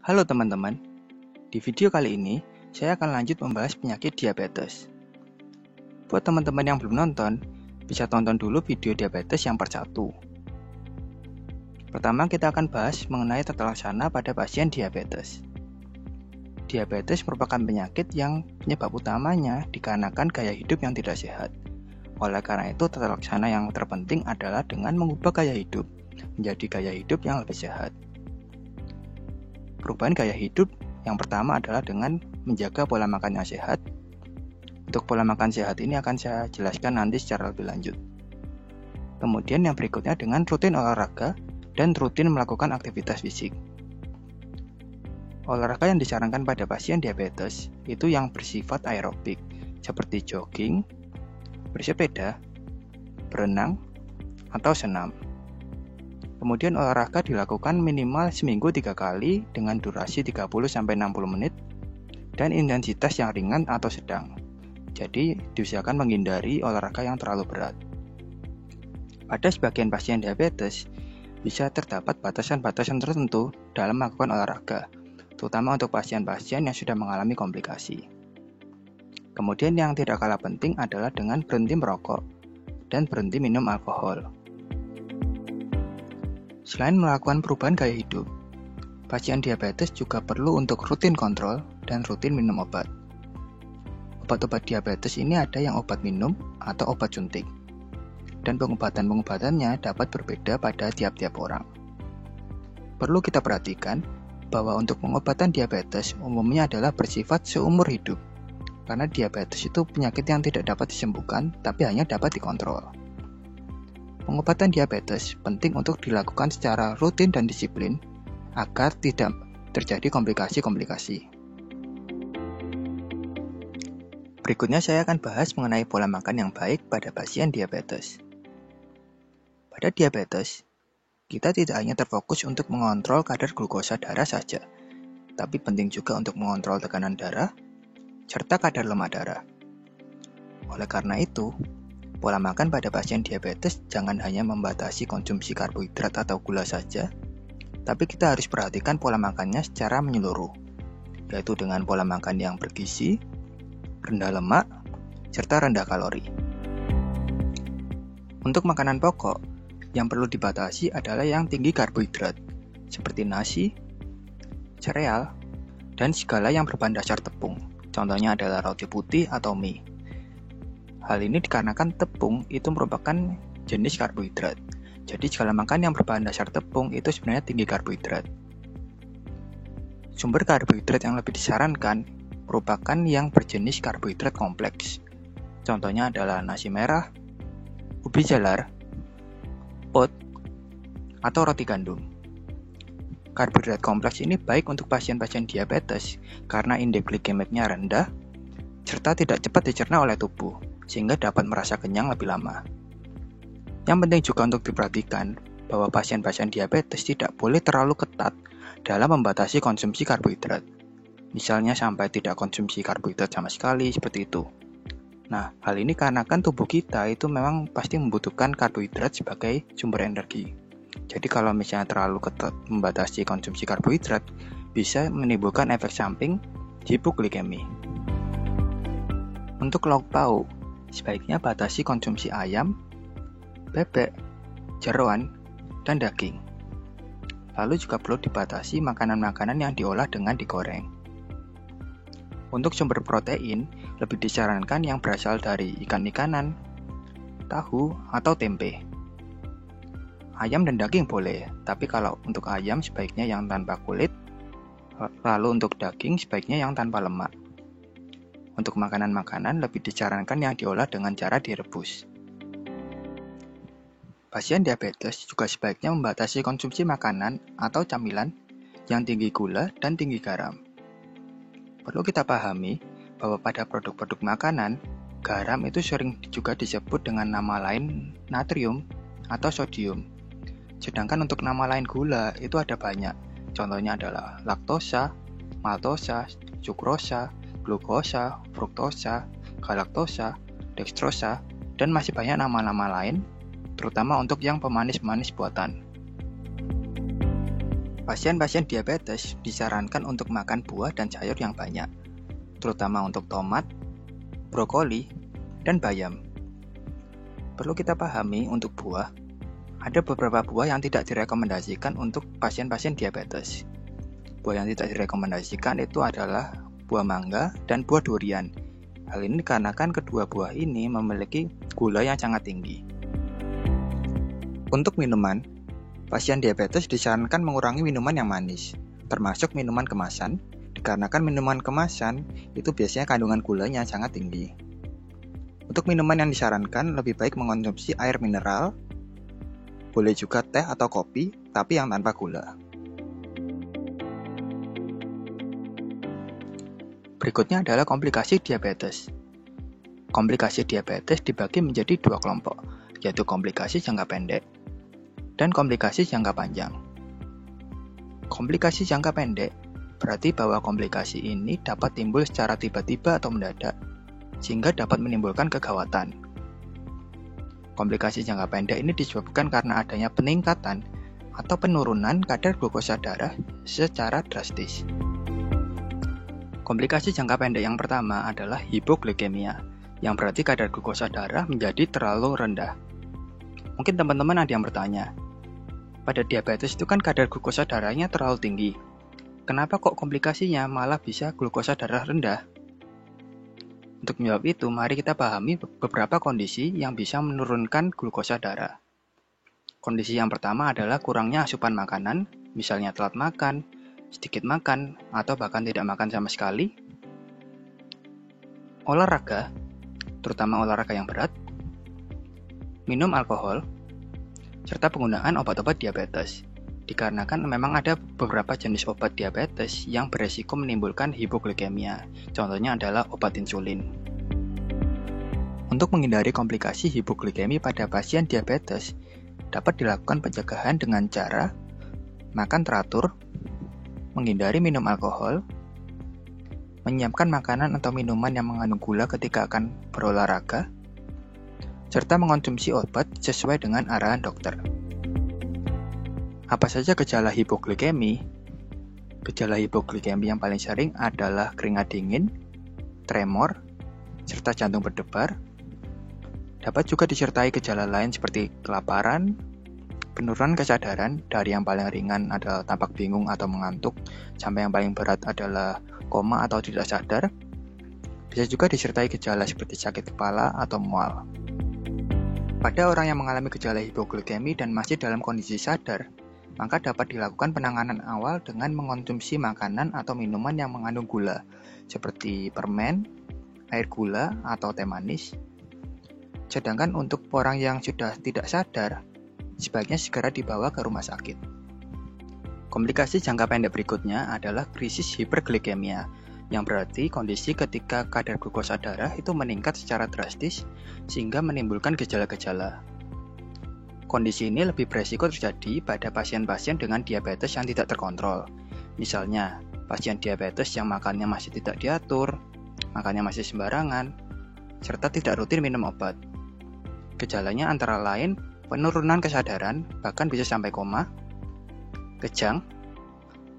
Halo teman-teman, di video kali ini saya akan lanjut membahas penyakit diabetes. Buat teman-teman yang belum nonton, bisa tonton dulu video diabetes yang part 1. Pertama kita akan bahas mengenai tata laksana pada pasien diabetes. Diabetes merupakan penyakit yang penyebab utamanya dikarenakan gaya hidup yang tidak sehat. Oleh karena itu, tata laksana yang terpenting adalah dengan mengubah gaya hidup menjadi gaya hidup yang lebih sehat. Perubahan gaya hidup yang pertama adalah dengan menjaga pola makan yang sehat. Untuk pola makan sehat ini akan saya jelaskan nanti secara lebih lanjut. Kemudian yang berikutnya dengan rutin olahraga dan rutin melakukan aktivitas fisik. Olahraga yang disarankan pada pasien diabetes itu yang bersifat aerobik, seperti jogging, bersepeda, berenang, atau senam. Kemudian olahraga dilakukan minimal seminggu 3 kali dengan durasi 30-60 menit dan intensitas yang ringan atau sedang. Jadi diusahakan menghindari olahraga yang terlalu berat. Pada sebagian pasien diabetes, bisa terdapat batasan-batasan tertentu dalam melakukan olahraga, terutama untuk pasien-pasien yang sudah mengalami komplikasi. Kemudian yang tidak kalah penting adalah dengan berhenti merokok dan berhenti minum alkohol. Selain melakukan perubahan gaya hidup, pasien diabetes juga perlu untuk rutin kontrol dan rutin minum obat. Obat-obat diabetes ini ada yang obat minum atau obat suntik, dan pengobatan-pengobatannya dapat berbeda pada tiap-tiap orang. Perlu kita perhatikan bahwa untuk pengobatan diabetes umumnya adalah bersifat seumur hidup, karena diabetes itu penyakit yang tidak dapat disembuhkan, tapi hanya dapat dikontrol. Pengobatan diabetes penting untuk dilakukan secara rutin dan disiplin, agar tidak terjadi komplikasi-komplikasi. Berikutnya saya akan bahas mengenai pola makan yang baik pada pasien diabetes. Pada diabetes, kita tidak hanya terfokus untuk mengontrol kadar glukosa darah saja, tapi penting juga untuk mengontrol tekanan darah, serta kadar lemak darah. Oleh karena itu, pola makan pada pasien diabetes jangan hanya membatasi konsumsi karbohidrat atau gula saja, tapi kita harus perhatikan pola makannya secara menyeluruh, yaitu dengan pola makan yang bergizi, rendah lemak, serta rendah kalori. Untuk makanan pokok, yang perlu dibatasi adalah yang tinggi karbohidrat, seperti nasi, sereal, dan segala yang berbahan dasar tepung. Contohnya adalah roti putih atau mie. Hal ini dikarenakan tepung itu merupakan jenis karbohidrat. Jadi segala makan yang berbahan dasar tepung itu sebenarnya tinggi karbohidrat. Sumber karbohidrat yang lebih disarankan merupakan yang berjenis karbohidrat kompleks. Contohnya adalah nasi merah, ubi jalar, oat, atau roti gandum. Karbohidrat kompleks ini baik untuk pasien-pasien diabetes karena indeks glikemiknya rendah, serta tidak cepat dicerna oleh tubuh, sehingga dapat merasa kenyang lebih lama. Yang penting juga untuk diperhatikan bahwa pasien-pasien diabetes tidak boleh terlalu ketat dalam membatasi konsumsi karbohidrat. Misalnya sampai tidak konsumsi karbohidrat sama sekali, seperti itu. Nah, hal ini karena kan tubuh kita itu memang pasti membutuhkan karbohidrat sebagai sumber energi. Jadi kalau misalnya terlalu ketat membatasi konsumsi karbohidrat, bisa menimbulkan efek samping hipoglikemi. Untuk lauk pauk, sebaiknya batasi konsumsi ayam, bebek, jeroan, dan daging. Lalu juga perlu dibatasi makanan-makanan yang diolah dengan digoreng. Untuk sumber protein, lebih disarankan yang berasal dari ikan-ikanan, tahu, atau tempe. Ayam dan daging boleh, tapi kalau untuk ayam sebaiknya yang tanpa kulit, lalu untuk daging sebaiknya yang tanpa lemak. Untuk makanan-makanan lebih disarankan yang diolah dengan cara direbus. Pasien diabetes juga sebaiknya membatasi konsumsi makanan atau camilan yang tinggi gula dan tinggi garam. Perlu kita pahami bahwa pada produk-produk makanan, garam itu sering juga disebut dengan nama lain natrium atau sodium. Sedangkan untuk nama lain gula itu ada banyak. Contohnya adalah laktosa, maltosa, sukrosa, glukosa, fruktosa, galaktosa, dekstrosa, dan masih banyak nama-nama lain, terutama untuk yang pemanis-pemanis buatan. Pasien-pasien diabetes disarankan untuk makan buah dan sayur yang banyak, terutama untuk tomat, brokoli, dan bayam. Perlu kita pahami untuk buah, ada beberapa buah yang tidak direkomendasikan untuk pasien-pasien diabetes. Buah yang tidak direkomendasikan itu adalah buah mangga dan buah durian. Hal ini dikarenakan kedua buah ini memiliki gula yang sangat tinggi. Untuk minuman, pasien diabetes disarankan mengurangi minuman yang manis, termasuk minuman kemasan, dikarenakan minuman kemasan itu biasanya kandungan gulanya sangat tinggi. Untuk minuman yang disarankan lebih baik mengonsumsi air mineral, boleh juga teh atau kopi, tapi yang tanpa gula. Berikutnya adalah komplikasi diabetes. Komplikasi diabetes dibagi menjadi dua kelompok, yaitu komplikasi jangka pendek dan komplikasi jangka panjang. Komplikasi jangka pendek berarti bahwa komplikasi ini dapat timbul secara tiba-tiba atau mendadak, sehingga dapat menimbulkan kegawatan. Komplikasi jangka pendek ini disebabkan karena adanya peningkatan atau penurunan kadar glukosa darah secara drastis. Komplikasi jangka pendek yang pertama adalah hipoglikemia, yang berarti kadar glukosa darah menjadi terlalu rendah. Mungkin teman-teman ada yang bertanya, pada diabetes itu kan kadar glukosa darahnya terlalu tinggi. Kenapa kok komplikasinya malah bisa glukosa darah rendah? Untuk menjawab itu, mari kita pahami beberapa kondisi yang bisa menurunkan glukosa darah. Kondisi yang pertama adalah kurangnya asupan makanan, misalnya telat makan, sedikit makan, atau bahkan tidak makan sama sekali. Olahraga, terutama olahraga yang berat, minum alkohol, serta penggunaan obat-obat diabetes. Dikarenakan memang ada beberapa jenis obat diabetes yang beresiko menimbulkan hipoglikemia. Contohnya adalah obat insulin. Untuk menghindari komplikasi hipoglikemi pada pasien diabetes, dapat dilakukan pencegahan dengan cara makan teratur, menghindari minum alkohol, menyiapkan makanan atau minuman yang mengandung gula ketika akan berolahraga, serta mengonsumsi obat sesuai dengan arahan dokter. Apa saja gejala hipoglikemi? Gejala hipoglikemi yang paling sering adalah keringat dingin, tremor, serta jantung berdebar. Dapat juga disertai gejala lain seperti kelaparan, penurunan kesadaran dari yang paling ringan adalah tampak bingung atau mengantuk, sampai yang paling berat adalah koma atau tidak sadar. Bisa juga disertai gejala seperti sakit kepala atau mual. Pada orang yang mengalami gejala hipoglikemi dan masih dalam kondisi sadar, maka dapat dilakukan penanganan awal dengan mengonsumsi makanan atau minuman yang mengandung gula, seperti permen, air gula, atau teh manis. Sedangkan untuk orang yang sudah tidak sadar, sebaiknya segera dibawa ke rumah sakit. Komplikasi jangka pendek berikutnya adalah krisis hiperglikemia, yang berarti kondisi ketika kadar glukosa darah itu meningkat secara drastis sehingga menimbulkan gejala-gejala. Kondisi ini lebih beresiko terjadi pada pasien-pasien dengan diabetes yang tidak terkontrol. Misalnya, pasien diabetes yang makannya masih tidak diatur, makannya masih sembarangan, serta tidak rutin minum obat. Gejalanya antara lain penurunan kesadaran, bahkan bisa sampai koma, kejang,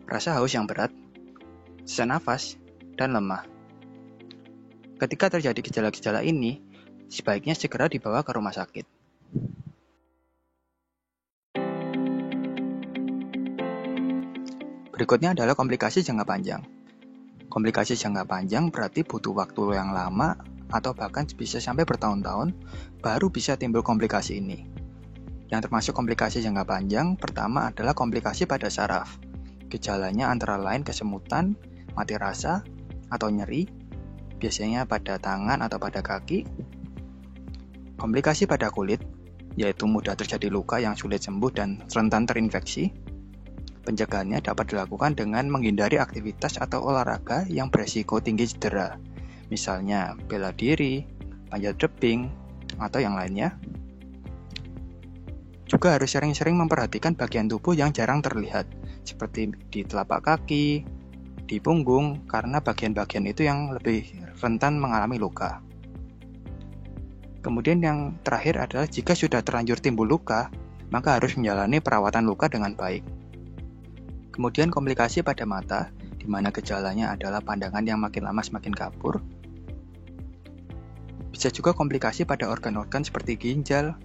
rasa haus yang berat, sesak nafas, dan lemah. Ketika terjadi gejala-gejala ini, sebaiknya segera dibawa ke rumah sakit. Berikutnya adalah komplikasi jangka panjang. Komplikasi jangka panjang berarti butuh waktu yang lama atau bahkan bisa sampai bertahun-tahun baru bisa timbul komplikasi ini. Yang termasuk komplikasi jangka panjang pertama adalah komplikasi pada saraf. Gejalanya antara lain kesemutan, mati rasa, atau nyeri, biasanya pada tangan atau pada kaki. Komplikasi pada kulit, yaitu mudah terjadi luka yang sulit sembuh dan rentan terinfeksi. Pencegahannya dapat dilakukan dengan menghindari aktivitas atau olahraga yang beresiko tinggi cedera, misalnya bela diri, panjat tebing, atau yang lainnya. Juga harus sering-sering memperhatikan bagian tubuh yang jarang terlihat, seperti di telapak kaki, di punggung, karena bagian-bagian itu yang lebih rentan mengalami luka. Kemudian yang terakhir adalah jika sudah terlanjur timbul luka, maka harus menjalani perawatan luka dengan baik. Kemudian komplikasi pada mata, di mana gejalanya adalah pandangan yang makin lama semakin kabur. Bisa juga komplikasi pada organ-organ seperti ginjal,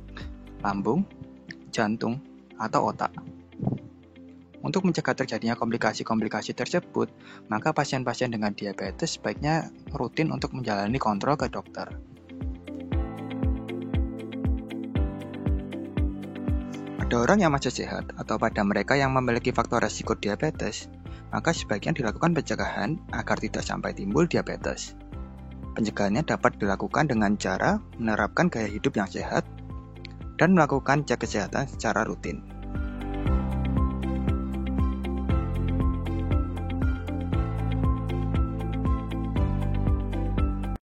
lambung, jantung, atau otak. Untuk mencegah terjadinya komplikasi-komplikasi tersebut, maka pasien-pasien dengan diabetes sebaiknya rutin untuk menjalani kontrol ke dokter. Pada orang yang masih sehat atau pada mereka yang memiliki faktor resiko diabetes, maka sebaiknya dilakukan pencegahan agar tidak sampai timbul diabetes. Pencegahannya dapat dilakukan dengan cara menerapkan gaya hidup yang sehat dan melakukan cek kesehatan secara rutin.